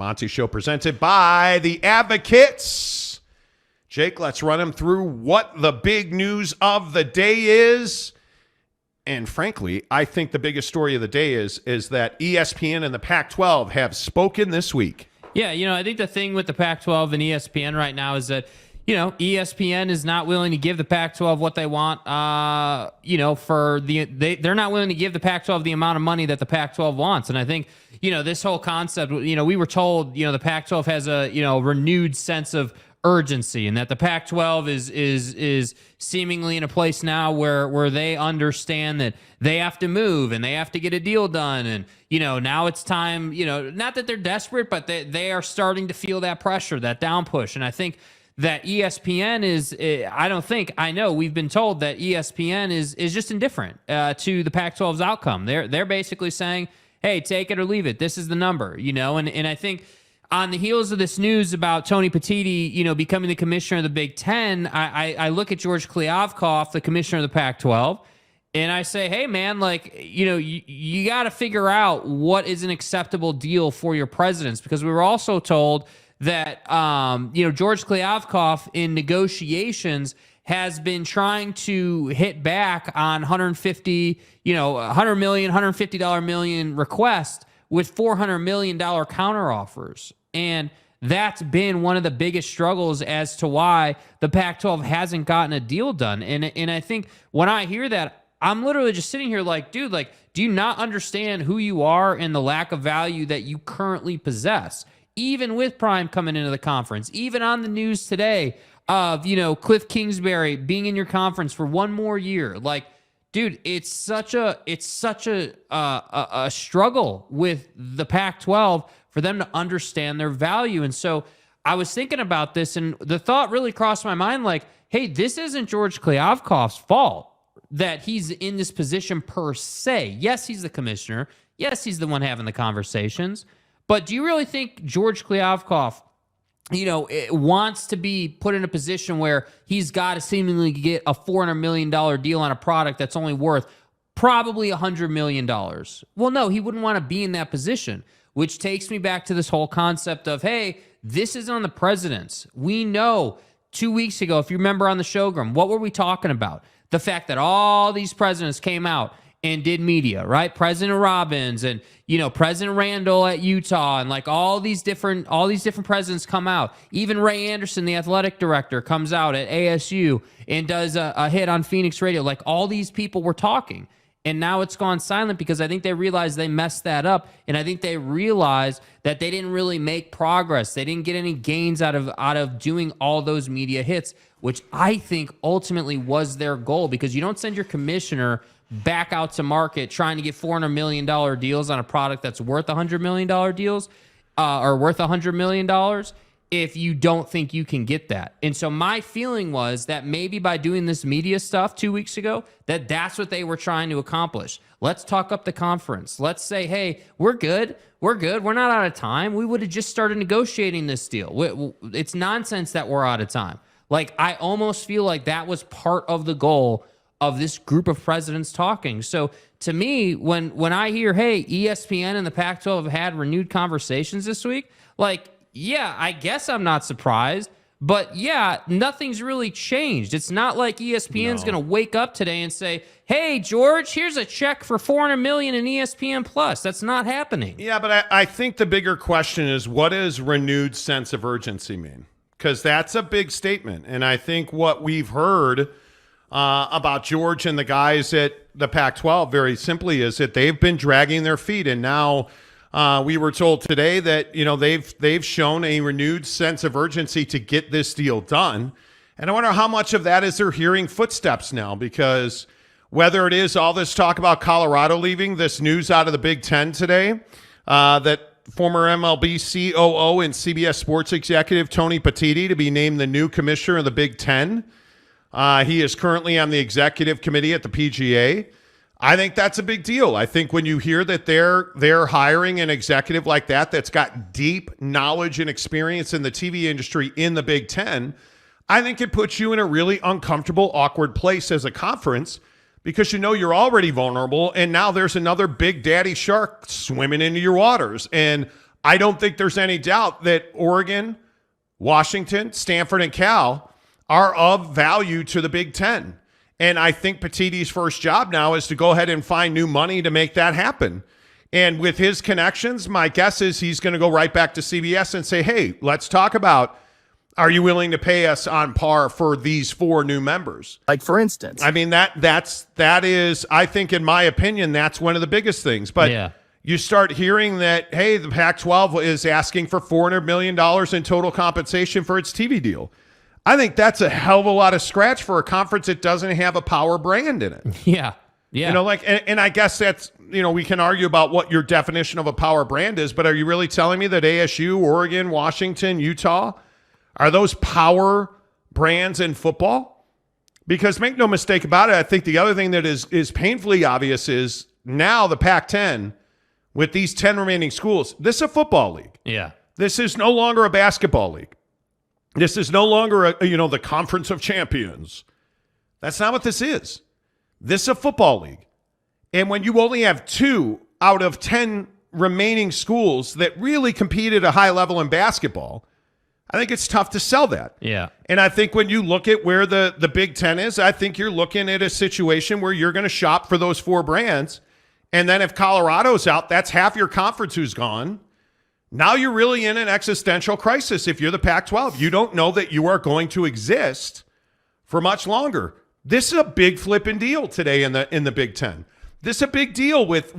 Monty Show presented by the Advocates. Jake, let's run him through what the big news of the day is. And frankly, I think the biggest story of the day is that ESPN and the Pac-12 have spoken this week. Yeah, I think the thing with the Pac-12 and ESPN right now is that, ESPN is not willing to give the Pac-12 what they want. They're not willing to give the Pac-12 the amount of money that the Pac-12 wants. And I think, this whole concept, we were told, the Pac-12 has a, renewed sense of urgency, and that the Pac-12 is seemingly in a place now where they understand that they have to move and they have to get a deal done. And, now it's time, not that they're desperate, but they are starting to feel that pressure, that down push. And I think that ESPN we've been told that ESPN is just indifferent to the Pac-12's outcome. They're basically saying, hey, take it or leave it. This is the number, and I think on the heels of this news about Tony Petitti, becoming the commissioner of the Big Ten, I look at George Kliavkoff, the commissioner of the Pac-12, and I say, hey, man, you got to figure out what is an acceptable deal for your presidents, because we were also told that, George Kliavkoff in negotiations has been trying to hit back on $150 million request with $400 million counteroffers. And that's been one of the biggest struggles as to why the Pac-12 hasn't gotten a deal done. And I think when I hear that, I'm literally just sitting here like, dude, do you not understand who you are and the lack of value that you currently possess? Even with Prime coming into the conference, even on the news today of, Cliff Kingsbury being in your conference for one more year. Dude, it's such a struggle with the Pac-12 for them to understand their value. And so I was thinking about this, and the thought really crossed my mind, hey, this isn't George Kliavkoff's fault that he's in this position per se. Yes, he's the commissioner. Yes, he's the one having the conversations. But do you really think George Kliavkoff, wants to be put in a position where he's got to seemingly get a $400 million deal on a product that's only worth probably $100 million? Well, no, he wouldn't want to be in that position, which takes me back to this whole concept of, hey, this is on the presidents. We know 2 weeks ago, if you remember on the showroom, what were we talking about? The fact that all these presidents came out and did media, right? President Robbins and, President Randall at Utah, and all these different presidents come out. Even Ray Anderson, the athletic director, comes out at ASU and does a hit on Phoenix radio. All these people were talking, and now it's gone silent because I think they realized they messed that up, and I think they realized that they didn't really make progress. They didn't get any gains out of doing all those media hits, which I think ultimately was their goal, because you don't send your commissioner back out to market trying to get $400 million deals on a product that's worth $100 million deals or worth $100 million if you don't think you can get that. And so my feeling was that maybe by doing this media stuff 2 weeks ago, that's what they were trying to accomplish. Let's talk up the conference. Let's say, hey, we're good. We're good. We're not out of time. We would have just started negotiating this deal. It's nonsense that we're out of time. I almost feel like that was part of the goal of this group of presidents talking. So to me, when I hear, hey, ESPN and the Pac-12 have had renewed conversations this week, yeah, I guess I'm not surprised, but yeah, nothing's really changed. It's not like ESPN's going to wake up today and say, hey, George, here's a check for $400 million in ESPN Plus. That's not happening. Yeah, but I think the bigger question is, what does renewed sense of urgency mean? Because that's a big statement. And I think what we've heard about George and the guys at the Pac-12 very simply is that they've been dragging their feet, and now we were told today that they've shown a renewed sense of urgency to get this deal done. And I wonder how much of that is they're hearing footsteps now, because whether it is all this talk about Colorado leaving, this news out of the Big Ten today that former MLB COO and CBS Sports executive Tony Petitti to be named the new commissioner of the Big Ten. He is currently on the executive committee at the PGA. I think that's a big deal. I think when you hear that they're hiring an executive like that that's got deep knowledge and experience in the TV industry in the Big Ten, I think it puts you in a really uncomfortable, awkward place as a conference, because you're already vulnerable, and now there's another big daddy shark swimming into your waters. And I don't think there's any doubt that Oregon, Washington, Stanford, and Cal are of value to the Big Ten. And I think Petitti's first job now is to go ahead and find new money to make that happen. And with his connections, my guess is he's going to go right back to CBS and say, hey, let's talk about, are you willing to pay us on par for these 4 new members? Like, for instance. I mean, that is, I think, in my opinion, that's one of the biggest things. But you start hearing that, hey, the Pac-12 is asking for $400 million in total compensation for its TV deal. I think that's a hell of a lot of scratch for a conference that doesn't have a power brand in it. Yeah. You know, like, and I guess that's, you know, we can argue about what your definition of a power brand is, but are you really telling me that ASU, Oregon, Washington, Utah, are those power brands in football? Because make no mistake about it, I think the other thing that is painfully obvious is now the Pac-10, with these 10 remaining schools, this is a football league. Yeah. This is no longer a basketball league. This is no longer the Conference of Champions. That's not what this is. This is a football league. And when you only have 2 out of 10 remaining schools that really compete at a high level in basketball, I think it's tough to sell that. Yeah. And I think when you look at where the Big Ten is, I think you're looking at a situation where you're going to shop for those 4 brands. And then if Colorado's out, that's half your conference who's gone. Now you're really in an existential crisis if you're the Pac-12. You don't know that you are going to exist for much longer. This is a big flipping deal today in the Big Ten. This is a big deal with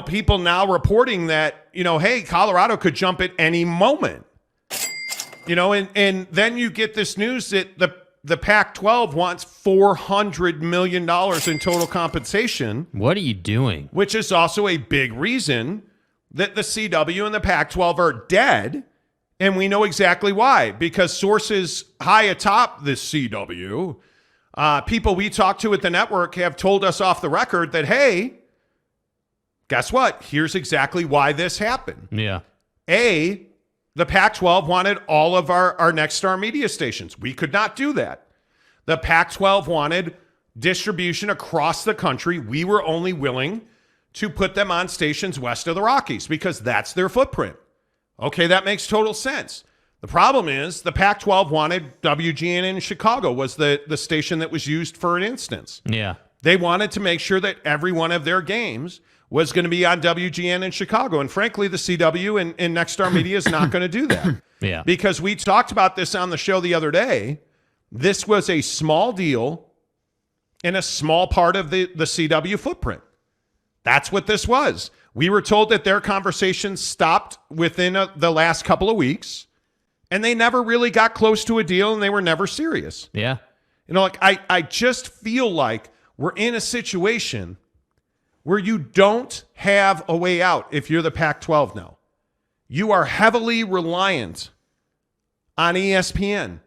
people now reporting that, hey, Colorado could jump at any moment. And then you get this news that the Pac-12 wants $400 million in total compensation. What are you doing? Which is also a big reason that the CW and the Pac-12 are dead, and we know exactly why. Because sources high atop the CW, people we talked to at the network have told us off the record that, hey, guess what? Here's exactly why this happened. Yeah. The Pac-12 wanted all of our Next Star media stations. We could not do that. The Pac-12 wanted distribution across the country. We were only willing to put them on stations west of the Rockies because that's their footprint. Okay, that makes total sense. The problem is the Pac-12 wanted WGN in Chicago was the station that was used for an instance. Yeah. They wanted to make sure that every one of their games was going to be on WGN in Chicago. And frankly, the CW and Next Star Media is not going to do that. Yeah. Because we talked about this on the show the other day. This was a small deal in a small part of the CW footprint. That's what this was. We were told that their conversations stopped within the last couple of weeks, and they never really got close to a deal, and they were never serious. Yeah. I just feel like we're in a situation where you don't have a way out if you're the Pac-12 now. You are heavily reliant on ESPN,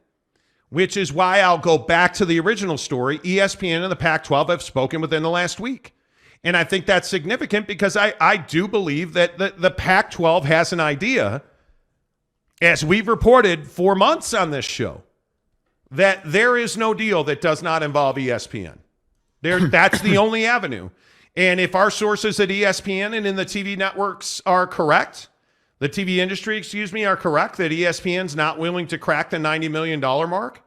which is why I'll go back to the original story. ESPN and the Pac-12 have spoken within the last week. And I think that's significant because I do believe that the Pac-12 has an idea, as we've reported for months on this show, that there is no deal that does not involve ESPN. That's the only avenue. And if our sources at ESPN and in the TV networks are correct, the TV industry, are correct, that ESPN's not willing to crack the $90 million mark,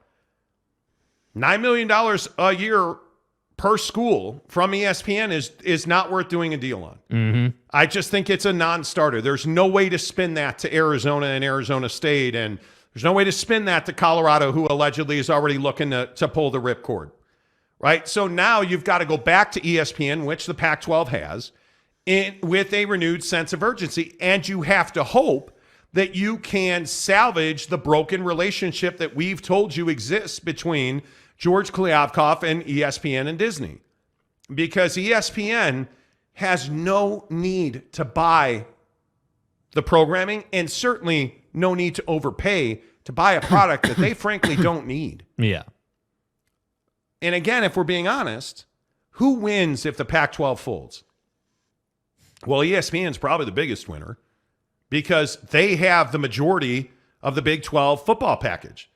$9 million a year per school from ESPN is not worth doing a deal on. Mm-hmm. I just think it's a non-starter. There's no way to spin that to Arizona and Arizona State, and there's no way to spin that to Colorado, who allegedly is already looking to pull the ripcord. Right? So now you've got to go back to ESPN, which the Pac-12 has, with a renewed sense of urgency. And you have to hope that you can salvage the broken relationship that we've told you exists between George Kliavkoff and ESPN and Disney. Because ESPN has no need to buy the programming and certainly no need to overpay to buy a product that they frankly don't need. Yeah. And again, if we're being honest, who wins if the Pac-12 folds? Well, ESPN's probably the biggest winner because they have the majority of the Big 12 football package.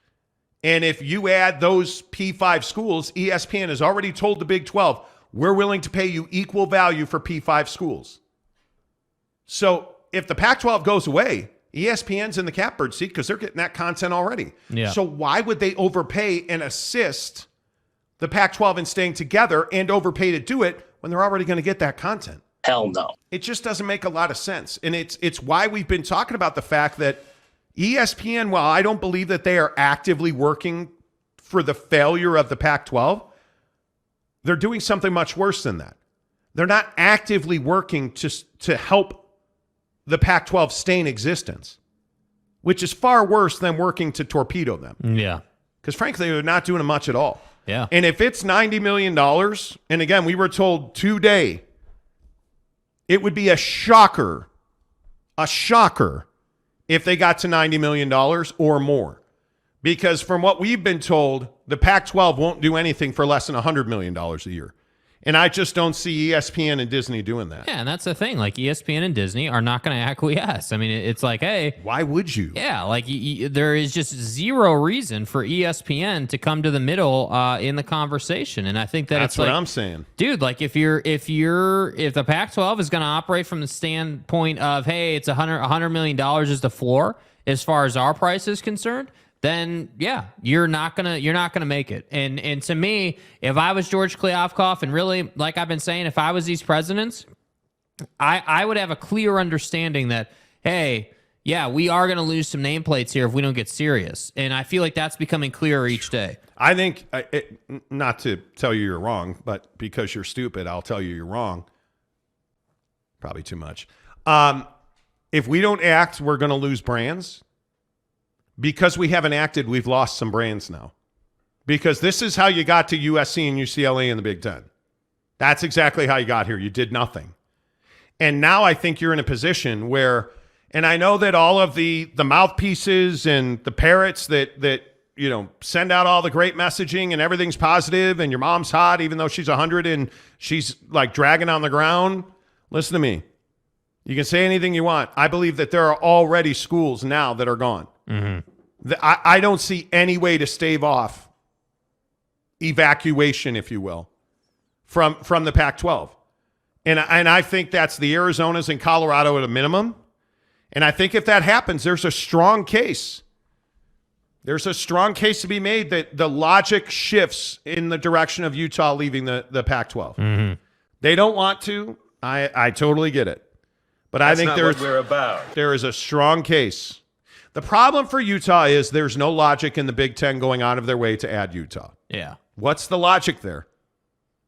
And if you add those P5 schools, ESPN has already told the Big 12, we're willing to pay you equal value for P5 schools. So if the Pac-12 goes away, ESPN's in the catbird seat because they're getting that content already. Yeah. So why would they overpay and assist the Pac-12 in staying together and overpay to do it when they're already going to get that content? Hell no. It just doesn't make a lot of sense. And it's why we've been talking about the fact that ESPN, while I don't believe that they are actively working for the failure of the Pac-12, they're doing something much worse than that. They're not actively working to help the Pac-12 stay in existence, which is far worse than working to torpedo them. Yeah. Because frankly, they're not doing much at all. Yeah. And if it's $90 million, and again, we were told today, it would be a shocker if they got to $90 million or more. Because from what we've been told, the Pac-12 won't do anything for less than $100 million a year. And I just don't see ESPN and Disney doing that. Yeah, and that's the thing. Like, ESPN and Disney are not going to acquiesce. I mean, it's like, hey. Why would you? Yeah, like there is just zero reason for ESPN to come to the middle in the conversation. And I think that's it's what like, I'm saying. Dude, like if the Pac-12 is going to operate from the standpoint of, hey, it's $100 million is the floor as far as our price is concerned, then yeah, you're not gonna make it. And to me, if I was George Kliavkoff, and really, like I've been saying, if I was these presidents, I would have a clear understanding that, hey, yeah, we are gonna lose some nameplates here if we don't get serious. And I feel like that's becoming clearer each day. I think, not to tell you you're wrong, but because you're stupid, I'll tell you you're wrong. Probably too much. If we don't act, we're going to lose brands. Because we haven't acted, we've lost some brands now. Because this is how you got to USC and UCLA in the Big Ten. That's exactly how you got here. You did nothing. And now I think you're in a position where, and I know that all of the mouthpieces and the parrots that you know send out all the great messaging and everything's positive and your mom's hot even though she's 100 and she's like dragging on the ground. Listen to me. You can say anything you want. I believe that there are already schools now that are gone. Mm-hmm. I don't see any way to stave off evacuation, if you will, from the Pac-12. And I think that's the Arizonas and Colorado at a minimum. And I think if that happens, there's a strong case. There's a strong case to be made that the logic shifts in the direction of Utah leaving the Pac-12. Mm-hmm. They don't want to. I totally get it. But I think there is a strong case. The problem for Utah is there's no logic in the Big Ten going out of their way to add Utah. Yeah. What's the logic there?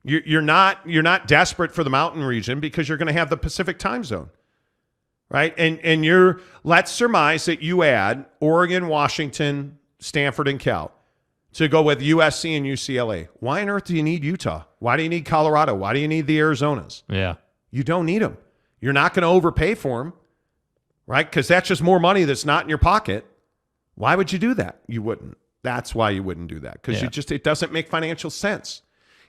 You're not desperate for the mountain region because you're going to have the Pacific time zone, right? And let's surmise that you add Oregon, Washington, Stanford, and Cal to go with USC and UCLA. Why on earth do you need Utah? Why do you need Colorado? Why do you need the Arizonas? Yeah. You don't need them. You're not going to overpay for them, right? Because that's just more money that's not in your pocket. Why would you do that? You wouldn't. That's why you wouldn't do that, because it doesn't make financial sense.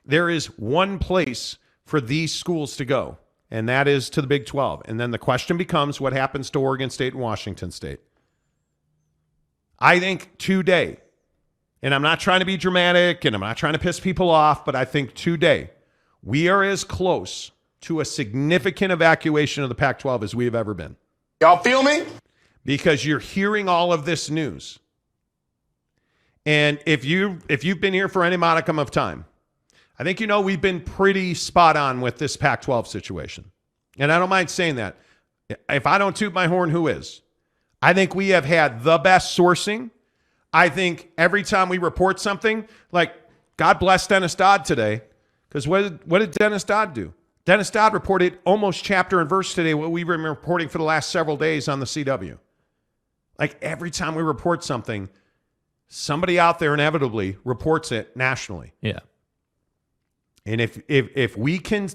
There is one place for these schools to go, and that is to the Big 12. And then the question becomes, what happens to Oregon State and Washington State? I think today, and I'm not trying to be dramatic and I'm not trying to piss people off, but I think today we are as close to a significant evacuation of the Pac-12 as we have ever been. Y'all feel me? Because you're hearing all of this news. And if you've been here for any modicum of time, I think you know we've been pretty spot on with this Pac-12 situation. And I don't mind saying that. If I don't toot my horn, who is? I think we have had the best sourcing. I think every time we report something, like God bless Dennis Dodd today, because what did Dennis Dodd do? Dennis Dodd reported almost chapter and verse today what we've been reporting for the last several days on the CW. Like every time we report something, somebody out there inevitably reports it nationally. Yeah. And if we can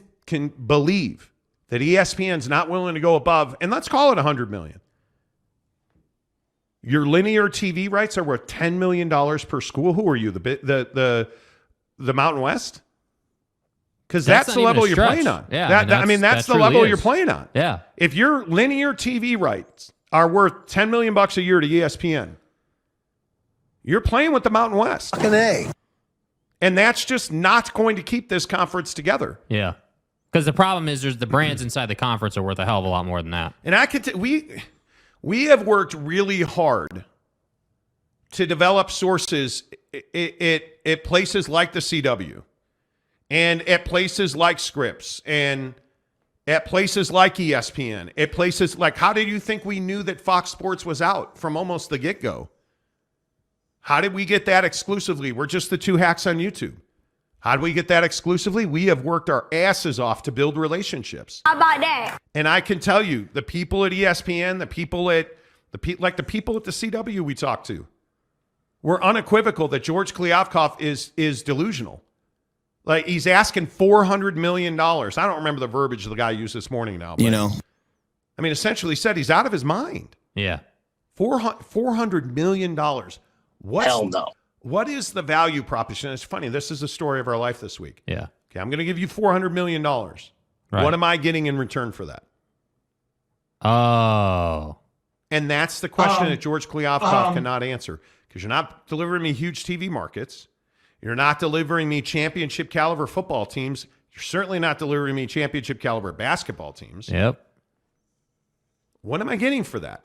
believe that ESPN's not willing to go above, and let's call it $100 million. Your linear TV rights are worth $10 million per school. Who are you? The Mountain West? Because that's the level you're playing on. Yeah, that's the level you're playing on. Yeah. If your linear TV rights are worth $10 million a year to ESPN, you're playing with the Mountain West. Fucking A. And that's just not going to keep this conference together. Yeah. Because the problem is there's the brands inside the conference are worth a hell of a lot more than that. And we have worked really hard to develop sources at places like the CW and at places like Scripps and at places like ESPN, at places like, how did you think we knew that Fox Sports was out from almost the get-go? How did we get that exclusively? We're just the two hacks on YouTube. How do we get that exclusively? We have worked our asses off to build relationships. How about that? And I can tell you, the people at ESPN, the people at the people at the CW we talked to, were unequivocal that George Kliavkoff is delusional. Like, he's asking $400 million. I don't remember the verbiage the guy used this morning now. But, I mean, essentially said he's out of his mind. Yeah. $400 million. Hell no. What is the value proposition? It's funny. This is the story of our life this week. Yeah. Okay, I'm going to give you $400 million. Right. What am I getting in return for that? Oh. And that's the question that George Kliavkoff cannot answer, because you're not delivering me huge TV markets. You're not delivering me championship caliber football teams. You're certainly not delivering me championship caliber basketball teams. Yep. What am I getting for that?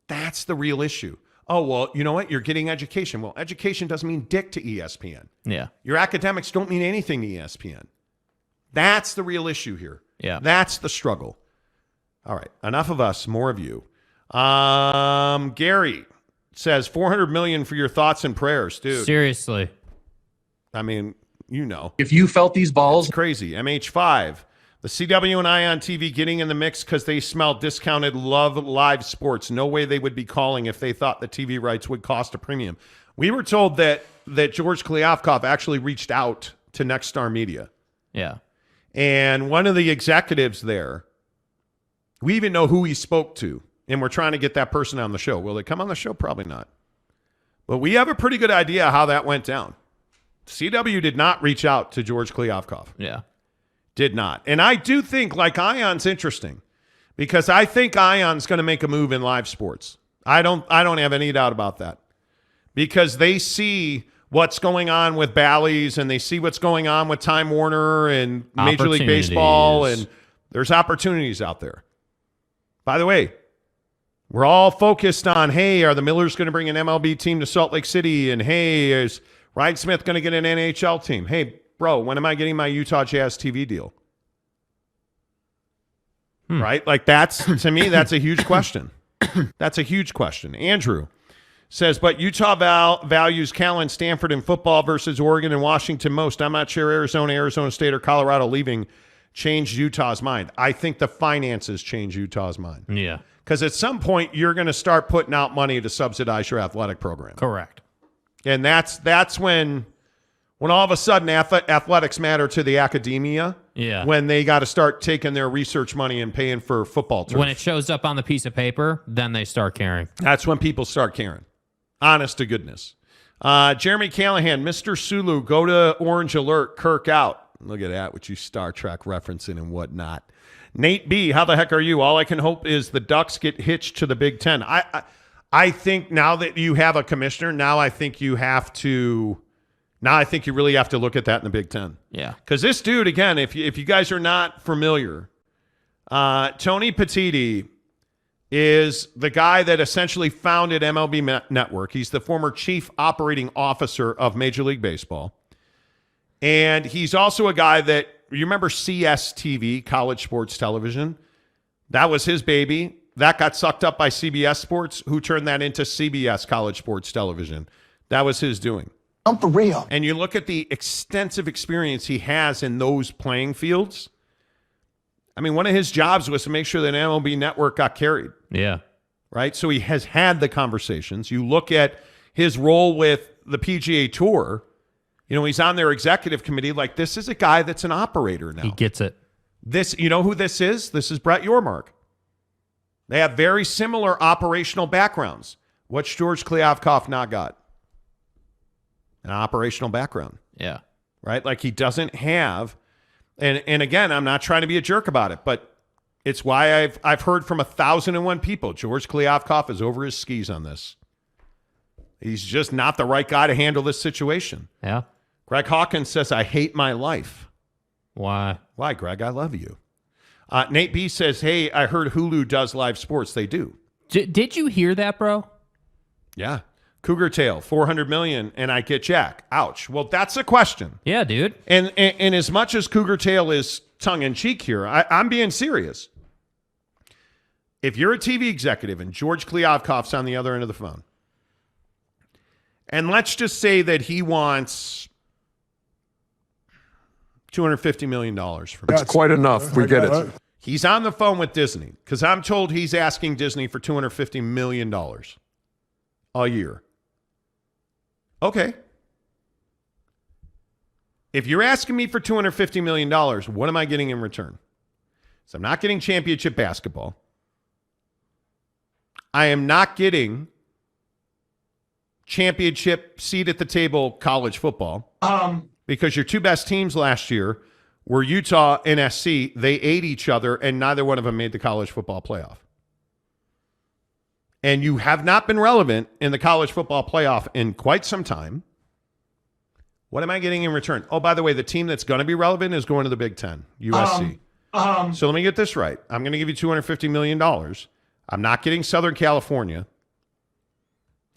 That's the real issue. Oh, well, you know what? You're getting education. Well, education doesn't mean dick to ESPN. Yeah. Your academics don't mean anything to ESPN. That's the real issue here. Yeah. That's the struggle. All right. Enough of us, more of you. Gary says $400 million for your thoughts and prayers, dude. Seriously. I mean, you know. If you felt these balls, It's crazy. MH5. The CW and I on TV getting in the mix because they smell discounted love live sports. No way they would be calling if they thought the TV rights would cost a premium. We were told that George Kliavkoff actually reached out to Next Star Media. Yeah. And one of the executives there, we even know who he spoke to, and we're trying to get that person on the show. Will they come on the show? Probably not. But we have a pretty good idea how that went down. CW did not reach out to George Kliavkoff. Yeah. Did not. And I do think, like, Ion's interesting, because I think Ion's going to make a move in live sports. I don't have any doubt about that, because they see what's going on with Bally's and they see what's going on with Time Warner and Major League Baseball, and there's opportunities out there. By the way, we're all focused on, hey, are the Millers going to bring an MLB team to Salt Lake City? And, hey, is Ryan Smith going to get an NHL team? Hey, bro, when am I getting my Utah Jazz TV deal? Right? Like, that's, to me, that's a huge question. That's a huge question. Andrew says, but Utah values Cal and Stanford in football versus Oregon and Washington most. I'm not sure Arizona State, or Colorado leaving changed Utah's mind. I think the finances change Utah's mind. Yeah. Because at some point, you're going to start putting out money to subsidize your athletic program. Correct. And that's when all of a sudden athletics matter to the academia. Yeah. When they got to start taking their research money and paying for football turf. When it shows up on the piece of paper, then they start caring. That's when people start caring. Honest to goodness. Jeremy Callahan, Mr. Sulu, go to Orange Alert, Kirk out. Look at that, with you Star Trek referencing and whatnot. Nate B, how the heck are you? All I can hope is the Ducks get hitched to the Big Ten. I think now that you have a commissioner, I think you really have to look at that in the Big Ten. Yeah. Because this dude, again, if you guys are not familiar, Tony Petitti is the guy that essentially founded MLB Network. He's the former chief operating officer of Major League Baseball. And he's also a guy that, you remember CSTV, College Sports Television? That was his baby. That got sucked up by CBS Sports, who turned that into CBS, College Sports Television. That was his doing. I'm for real. And you look at the extensive experience he has in those playing fields. I mean, one of his jobs was to make sure that MLB Network got carried. Yeah. Right? So he has had the conversations. You look at his role with the PGA Tour. You know, he's on their executive committee. Like, this is a guy that's an operator now. He gets it. This, you know who this is? This is Brett Yormark. They have very similar operational backgrounds. What's George Kliavkoff not got? An operational background. Yeah. Right? Like, he doesn't have, and again, I'm not trying to be a jerk about it, but it's why I've heard from 1,001 people, George Kliavkoff is over his skis on this. He's just not the right guy to handle this situation. Yeah. Greg Hawkins says, I hate my life. Why? Why, Greg? I love you. Nate B says, hey, I heard Hulu does live sports. They do. Did you hear that, bro? Yeah. Cougar Tail, $400 million, and I get Jack. Ouch. Well, that's a question. Yeah, dude. And as much as Cougar Tail is tongue-in-cheek here, I'm being serious. If you're a TV executive and George Kliavkoff's on the other end of the phone, and let's just say that he wants $250 million from That's quite enough. We get it. He's on the phone with Disney because I'm told he's asking Disney for $250 million a year. Okay. If you're asking me for $250 million, what am I getting in return? So I'm not getting championship basketball. I am not getting championship seat at the table college football. Because your two best teams last year were Utah and SC. They ate each other, and neither one of them made the college football playoff. And you have not been relevant in the college football playoff in quite some time. What am I getting in return? Oh, by the way, the team that's going to be relevant is going to the Big Ten, USC. So let me get this right. I'm going to give you $250 million. I'm not getting Southern California.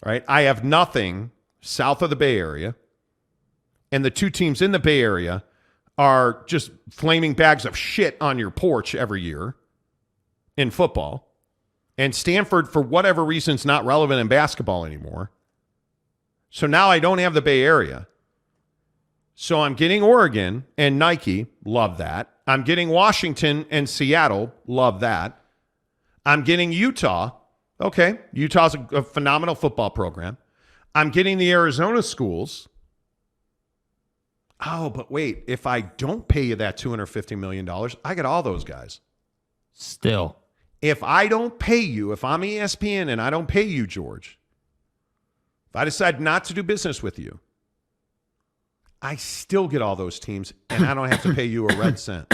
All right? I have nothing south of the Bay Area. And the two teams in the Bay Area are just flaming bags of shit on your porch every year in football. And Stanford, for whatever reason, is not relevant in basketball anymore. So now I don't have the Bay Area. So I'm getting Oregon and Nike. Love that. I'm getting Washington and Seattle. Love that. I'm getting Utah. Okay, Utah's a phenomenal football program. I'm getting the Arizona schools. Oh, but wait, if I don't pay you that $250 million, I get all those guys. Still. If I don't pay you, if I'm ESPN and I don't pay you, George, if I decide not to do business with you, I still get all those teams and I don't have to pay you a red cent.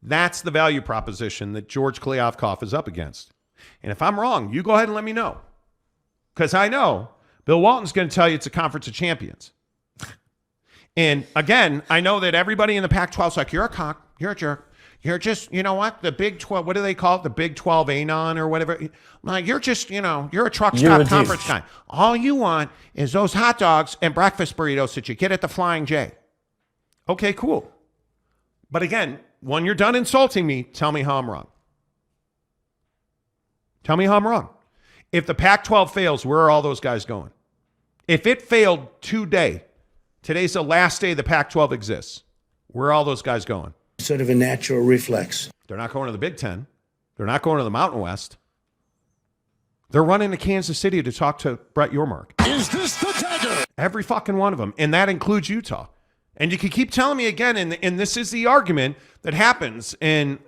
That's the value proposition that George Kliavkoff is up against. And if I'm wrong, you go ahead and let me know. Because I know Bill Walton's going to tell you it's a conference of champions. And again, I know that everybody in the Pac-12 is like, you're a cock, you're a jerk. You're just, you know what? The Big 12, what do they call it? The Big 12 Anon or whatever. Like, you're just, you're a truck stop conference guy. All you want is those hot dogs and breakfast burritos that you get at the Flying J. Okay, cool. But again, when you're done insulting me, tell me how I'm wrong. Tell me how I'm wrong. If the Pac-12 fails, where are all those guys going? If it failed today, today's the last day the Pac-12 exists, where are all those guys going? Sort of a natural reflex. They're not going to the Big Ten. They're not going to the Mountain West. They're running to Kansas City to talk to Brett Yormark. Is this the dagger? Every fucking one of them. And that includes Utah. And you can keep telling me again, and this is the argument that happens. And,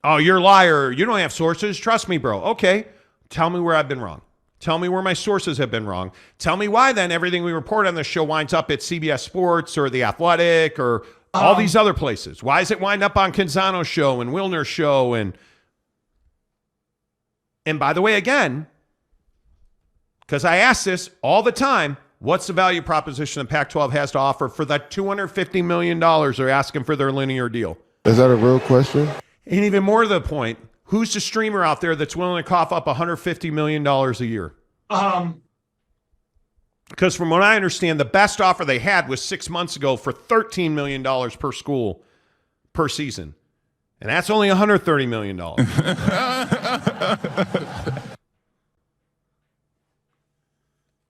oh, you're a liar. You don't have sources. Trust me, bro. Okay. Tell me where I've been wrong. Tell me where my sources have been wrong. Tell me why then everything we report on this show winds up at CBS Sports or The Athletic or all these other places. Why does it wind up on Canzano's show and Wilner's show? And by the way, again, because I ask this all the time, what's the value proposition the Pac-12 has to offer for that $250 million they're asking for their linear deal? Is that a real question? And even more to the point, who's the streamer out there that's willing to cough up $150 million a year? Because from what I understand, the best offer they had was 6 months ago for $13 million per school per season. And that's only $130 million.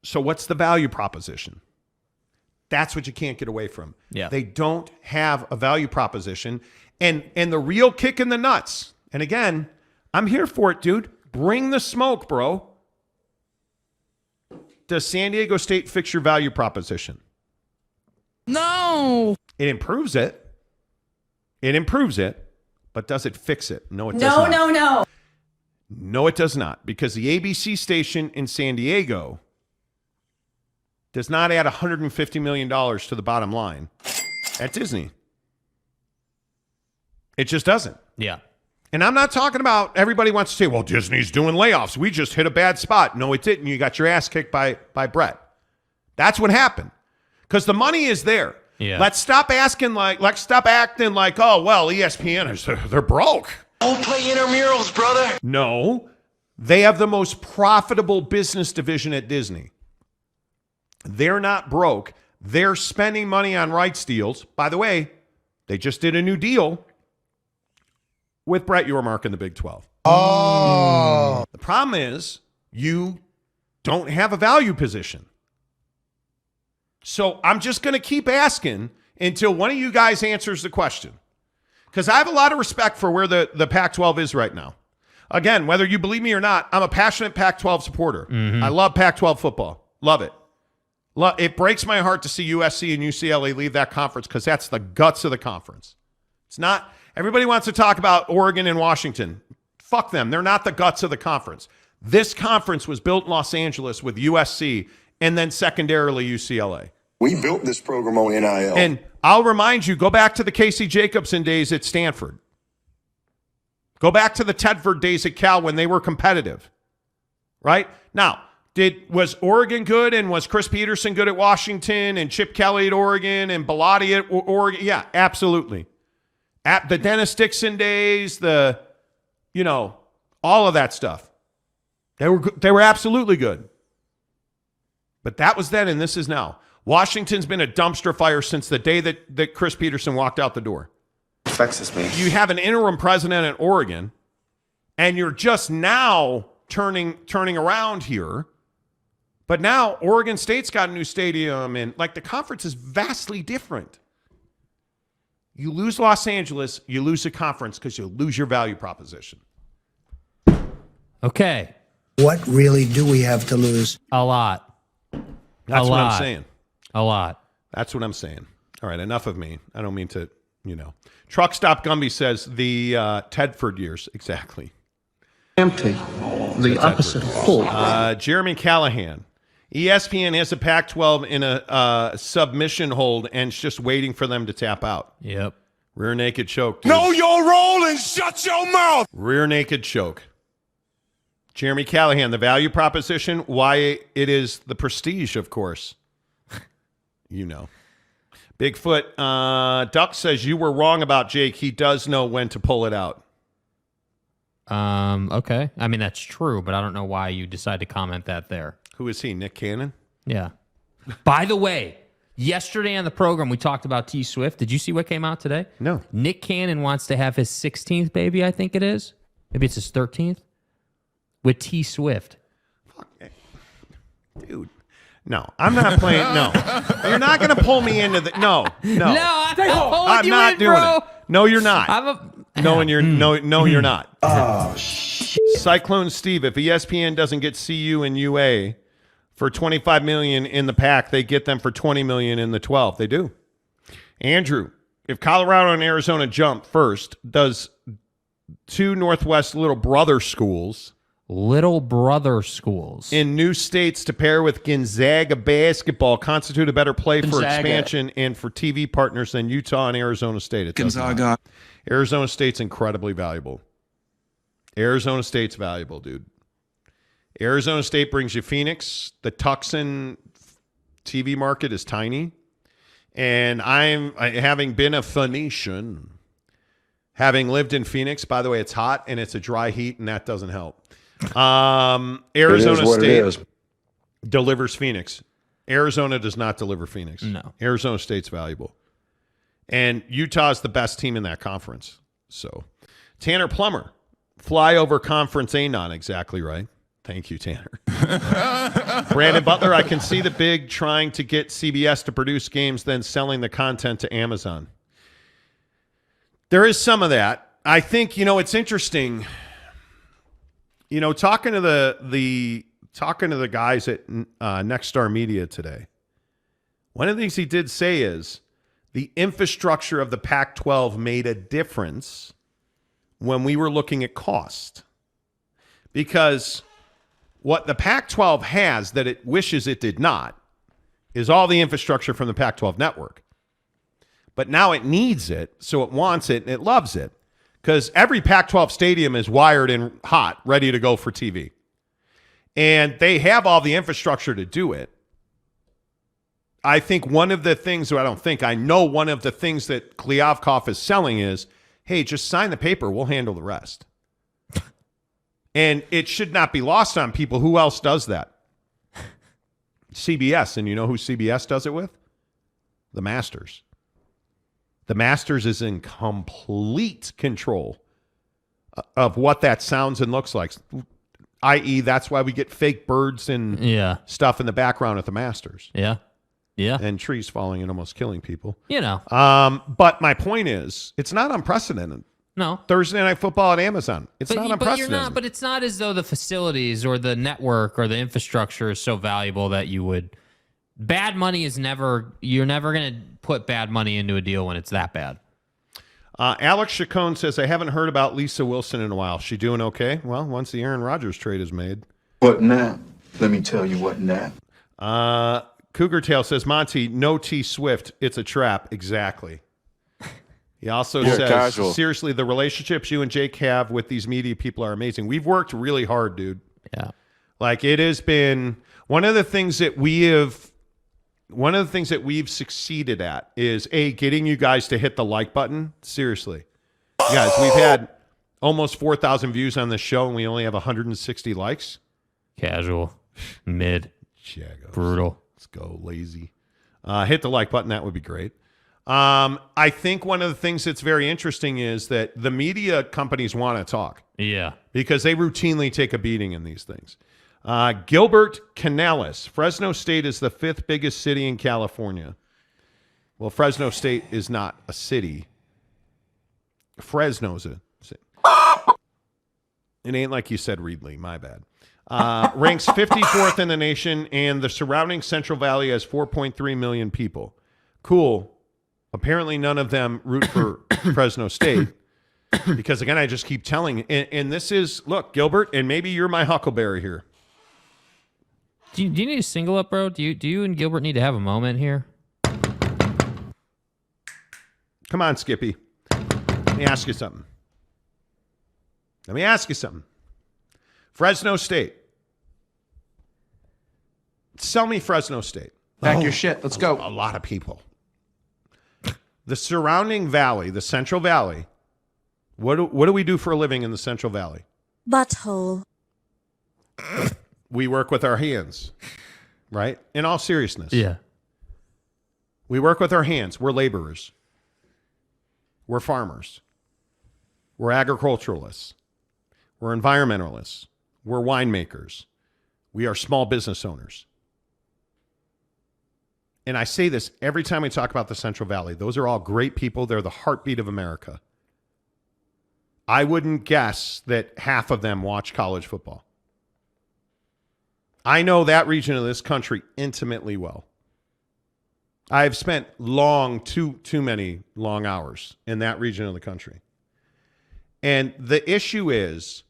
So what's the value proposition? That's what you can't get away from. Yeah. They don't have a value proposition. And the real kick in the nuts, and again, I'm here for it, dude. Bring the smoke, bro. Does San Diego State fix your value proposition? No. It improves it. It improves it. But does it fix it? No, it does not. No. No, it does not. Because the ABC station in San Diego does not add $150 million to the bottom line at Disney. It just doesn't. Yeah. And I'm not talking about everybody wants to say, well, Disney's doing layoffs. We just hit a bad spot. No, it didn't. You got your ass kicked by Brett. That's what happened. Because the money is there. Yeah. Let's stop acting like, oh, well, ESPN, they're broke. Don't play intramurals, brother. No, they have the most profitable business division at Disney. They're not broke. They're spending money on rights deals. By the way, they just did a new deal with Brett Yormark in the Big 12. Oh. The problem is you don't have a value position. So I'm just going to keep asking until one of you guys answers the question. Because I have a lot of respect for where the Pac-12 is right now. Again, whether you believe me or not, I'm a passionate Pac-12 supporter. I love Pac-12 football. Love it. It breaks my heart to see USC and UCLA leave that conference because that's the guts of the conference. It's not – everybody wants to talk about Oregon and Washington. Fuck them. They're not the guts of the conference. This conference was built in Los Angeles with USC and then secondarily UCLA. We built this program on NIL. And I'll remind you, go back to the Casey Jacobson days at Stanford. Go back to the Tedford days at Cal when they were competitive. Right? Now, was Oregon good and was Chris Peterson good at Washington and Chip Kelly at Oregon and Bellotti at Oregon? Yeah, absolutely. At the Dennis Dixon days, all of that stuff. They were absolutely good. But that was then and this is now. Washington's been a dumpster fire since the day that Chris Peterson walked out the door. Texas, man. You have an interim president at Oregon, and you're just now turning around here. But now Oregon State's got a new stadium, and the conference is vastly different. You lose Los Angeles, you lose the conference because you lose your value proposition. Okay. What really do we have to lose? A lot. That's what I'm saying. A lot. That's what I'm saying. All right, enough of me. I don't mean to, Truck Stop Gumby says the Tedford years. Exactly. Empty. The opposite full. Jeremy Callahan. ESPN has a Pac-12 in a submission hold and it's just waiting for them to tap out. Yep. Rear naked choke. Dude. Know your role and shut your mouth. Rear naked choke. Jeremy Callahan, the value proposition, why it is the prestige, of course. Bigfoot Duck says you were wrong about Jake. He does know when to pull it out. Okay. I mean, that's true, but I don't know why you decide to comment that there. Who is he, Nick Cannon? Yeah. By the way, yesterday on the program, we talked about T Swift. Did you see what came out today? No. Nick Cannon wants to have his 16th baby, I think it is. Maybe it's his 13th. With T Swift. Dude. No, I'm not playing. No. You're not going to pull me into the. No. I'm not doing bro. it. No, you're not. You're not. Oh, shit. Cyclone Steve, if ESPN doesn't get CU and UA for $25 million in the Pac, they get them for $20 million in the 12. They do. Andrew, if Colorado and Arizona jump first, does two Northwest little brother schools in new states to pair with Gonzaga basketball constitute a better play for expansion and for TV partners than Utah and Arizona State? It does not. Arizona State's incredibly valuable. Arizona State's valuable, dude. Arizona State brings you Phoenix. The Tucson TV market is tiny. And having been a Phoenician, having lived in Phoenix, by the way, it's hot and it's a dry heat, and that doesn't help. Arizona State delivers Phoenix. Arizona does not deliver Phoenix. No. Arizona State's valuable. And Utah's the best team in that conference. So, Tanner Plummer, flyover conference ain't not exactly right. Thank you, Tanner. Brandon Butler, I can see the Big trying to get CBS to produce games, then selling the content to Amazon. There is some of that. I think, it's interesting. Talking to the guys at Next Star Media today, one of the things he did say is the infrastructure of the Pac-12 made a difference when we were looking at cost. Because what the Pac-12 has that it wishes it did not is all the infrastructure from the Pac-12 network. But now it needs it, so it wants it, and it loves it. Because every Pac-12 stadium is wired and hot, ready to go for TV. And they have all the infrastructure to do it. I think one of the things, or I know one of the things that Kliavkoff is selling is, hey, just sign the paper. We'll handle the rest. And it should not be lost on people. Who else does that? CBS. And you know who CBS does it with? The Masters. The Masters is in complete control of what that sounds and looks like. I.e., that's why we get fake birds and stuff in the background at the Masters. Yeah. Yeah. And trees falling and almost killing people. You know. But my point is, it's not unprecedented. No. Thursday Night Football at Amazon. It's not unprecedented. But it's not as though the facilities or the network or the infrastructure is so valuable that you would. Bad money is never. You're never going to put bad money into a deal when it's that bad. Alex Chacon says, I haven't heard about Lisa Wilson in a while. She doing okay? Well, once the Aaron Rodgers trade is made. What now? Let me tell you what now. Cougar Tail says, Monty, no T Swift. It's a trap. Exactly. He also says, casual. Seriously, the relationships you and Jake have with these media people are amazing. We've worked really hard, dude. Yeah. Like, it has been one of the things that we've succeeded at is getting you guys to hit the like button. Seriously. Guys, we've had almost 4,000 views on this show and we only have 160 likes. Casual. Mid. Jagos. Brutal. Let's go, lazy. Hit the like button. That would be great. I think one of the things that's very interesting is that the media companies want to talk. Yeah. Because they routinely take a beating in these things. Gilbert Canales. Fresno State is the 5th biggest city in California. Well, Fresno State is not a city. Fresno's a city. It ain't like you said Reedley. My bad. Ranks 54th in the nation, and the surrounding Central Valley has 4.3 million people. Cool. Apparently none of them root for Fresno State. Because, again, I just keep telling. And this is, look, Gilbert, and maybe you're my huckleberry here. Do you need a single up, bro? Do you and Gilbert need to have a moment here? Come on, Skippy. Let me ask you something. Fresno State. Sell me Fresno State. Pack your shit. Let's go. A lot of people. The surrounding valley, the Central Valley. What do we do for a living in the Central Valley? Butthole. We work with our hands, right? In all seriousness. Yeah. We work with our hands. We're laborers. We're farmers. We're agriculturalists. We're environmentalists. We're winemakers. We are small business owners. And I say this every time we talk about the Central Valley. Those are all great people. They're the heartbeat of America. I wouldn't guess that half of them watch college football. I know that region of this country intimately well. I've spent too many long hours in that region of the country. And the issue is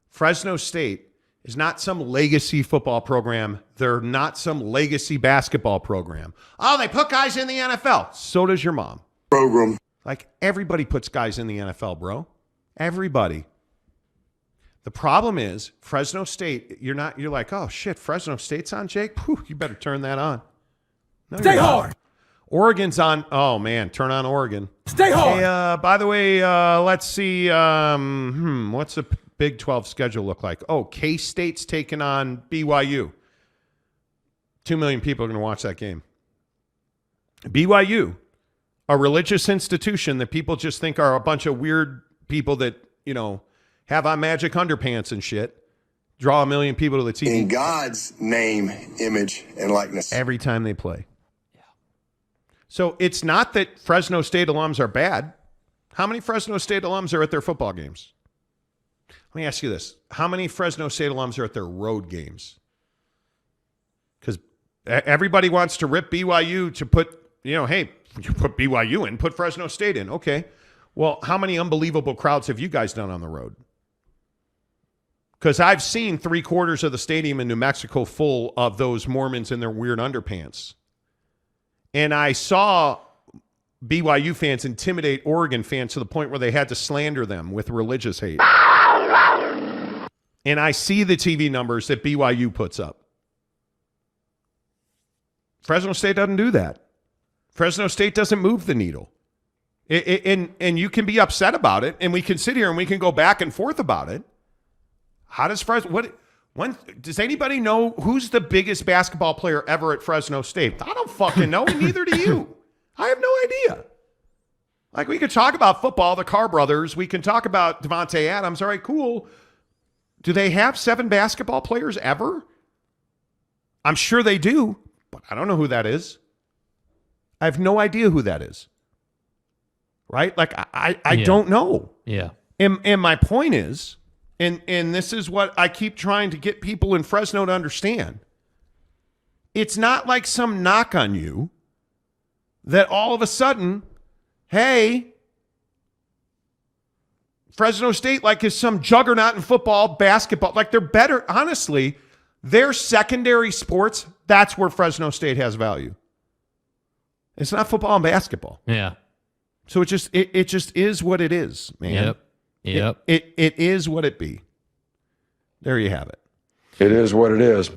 Fresno State is not some legacy football program. They're not some legacy basketball program. Oh, they put guys in the NFL. So does your mom. Program. Like, everybody puts guys in the NFL, bro. Everybody. The problem is Fresno State, you're like, oh shit, Fresno State's on, Jake? Whew, you better turn that on. No, Stay hard. Oregon's on. Oh man, turn on Oregon. Stay hard. Hey, by the way, let's see. What's the Big 12 schedule look like? Oh, K-State's taking on BYU. 2 million people are going to watch that game. BYU, a religious institution that people just think are a bunch of weird people that, have on magic underpants and shit, draw 1 million people to the TV. In God's name, image, and likeness. Every time they play. Yeah. So it's not that Fresno State alums are bad. How many Fresno State alums are at their football games? Let me ask you this. How many Fresno State alums are at their road games? Because everybody wants to rip BYU to put, hey, you put BYU in, put Fresno State in. Okay. Well, how many unbelievable crowds have you guys done on the road? Because I've seen 3/4 of the stadium in New Mexico full of those Mormons in their weird underpants. And I saw BYU fans intimidate Oregon fans to the point where they had to slander them with religious hate. And I see the TV numbers that BYU puts up. Fresno State doesn't do that. Fresno State doesn't move the needle. And you can be upset about it, and we can sit here and we can go back and forth about it. How does does anybody know who's the biggest basketball player ever at Fresno State? I don't fucking know, and neither do you. I have no idea. Like, we could talk about football, the Carr brothers. We can talk about Devontae Adams. All right, cool. Do they have 7 basketball players ever? I'm sure they do, but I don't know who that is. I have no idea who that is. Right? Like, I don't know. Yeah. And my point is, and this is what I keep trying to get people in Fresno to understand. It's not like some knock on you that all of a sudden, hey, Fresno State like is some juggernaut in football, basketball. Like, they're better. Honestly, their secondary sports, that's where Fresno State has value. It's not football and basketball. Yeah. So it just is what it is, man. Yep. It is what it be. There you have it. It is what it is.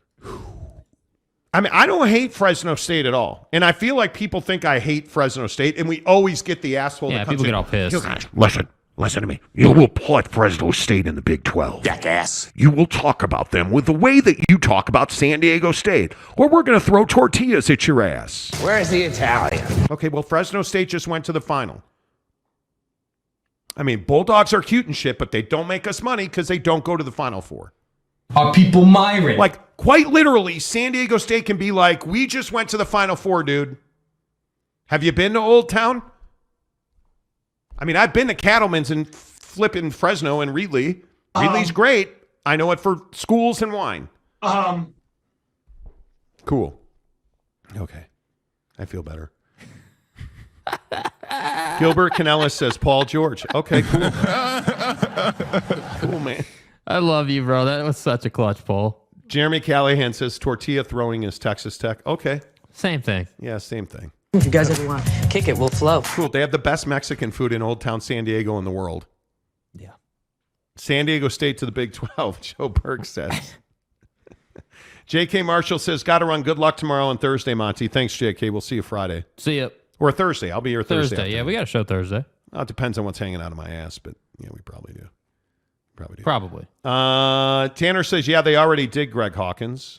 I mean, I don't hate Fresno State at all. And I feel like people think I hate Fresno State, and we always get the asshole Yeah, that comes people in. get all pissed. Listen to me. You will put Fresno State in the Big 12. Jackass. You will talk about them with the way that you talk about San Diego State, or we're going to throw tortillas at your ass. Where's the Italian? Okay, well, Fresno State just went to the final. I mean, Bulldogs are cute and shit, but they don't make us money because they don't go to the Final Four. Are people Myron? Like, quite literally, San Diego State can be like, we just went to the Final Four, dude. Have you been to Old Town? I mean, I've been to Cattleman's and flipping Fresno and Reedley. Reedley's great. I know it for schools and wine. Cool. Okay. I feel better. Gilbert Canellis says Paul George. Okay, cool. Cool, man. I love you, bro. That was such a clutch poll. Jeremy Callahan says tortilla throwing is Texas Tech. Okay. Same thing. Yeah, same thing. If you guys ever want to kick it, we'll flow. Cool. They have the best Mexican food in Old Town San Diego in the world. Yeah. San Diego State to the Big 12, Joe Berg says. J.K. Marshall says, got to run. Good luck tomorrow and Thursday, Monty. Thanks, J.K. We'll see you Friday. See ya. Or Thursday. I'll be here Thursday. Thursday. Yeah, we got a show Thursday. Well, it depends on what's hanging out of my ass, but yeah, we probably do. Probably. Tanner says, yeah, they already did Greg Hawkins.